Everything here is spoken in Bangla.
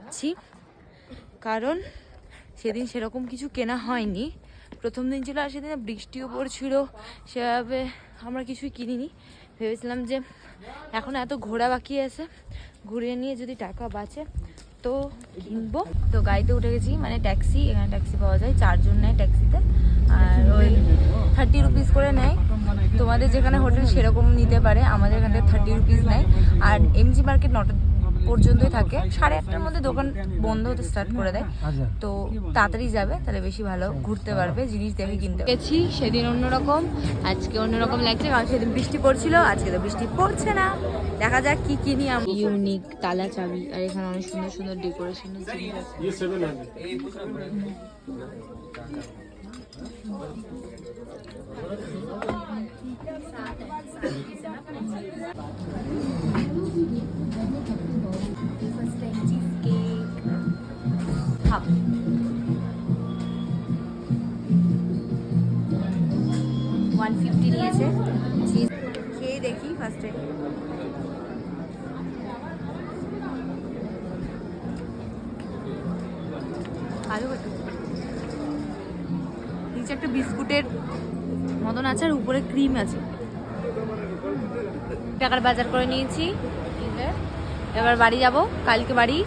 যাচ্ছি, কারণ সেদিন সেরকম কিছু কেনা হয়নি। প্রথম দিন ছিল আর সেদিন বৃষ্টিও পড়ছিল, সেভাবে আমরা কিছুই কিনিনি। ভেবেছিলাম যে এখন এত ঘোরা বাকি আছে, ঘুরিয়ে নিয়ে যদি টাকা বাঁচে তো কিনবো। তো গাড়িতে উঠে গেছি, মানে ট্যাক্সি, এখানে ট্যাক্সি পাওয়া যায়, 4 জন নেয় ট্যাক্সিতে, আর ওই 30 রুপিস করে নেয়। তোমাদের যেখানে হোটেল সেরকম নিতে পারে, আমাদের এখান থেকে 30 রুপিস নেয়। আর এমজি মার্কেট 9টা পর্যন্তই থাকে, 8:30টার মধ্যে দোকান বন্ধ হতে স্টার্ট করে দেয়। তো তাড়াতাড়ি যাবে, তাহলে বেশি ভালো ঘুরতে পারবে, জিনিস দেখে কিনতে গেছি। সেদিন অন্যরকম, আজকে অন্যরকম লাগছে, কারণ সেদিন বৃষ্টি পড়ছিল, আজকে তো বৃষ্টি পড়ছে না। দেখা যাক কি কিনি। ইউনিক তালা চাবি, আর এখানে অনেক সুন্দর সুন্দর ডেকোরেশনের জিনিস আছে। হাফ 150 নিয়েছে। চিজ খেয়ে দেখি ফার্স্টে। ভালো হতো। নিচে একটা বিস্কুটের মতন আছে, আর উপরে ক্রিম আছে। টাকার বাজার করে নিয়েছি, এবার বাড়ি যাব, কালকে বাড়ি।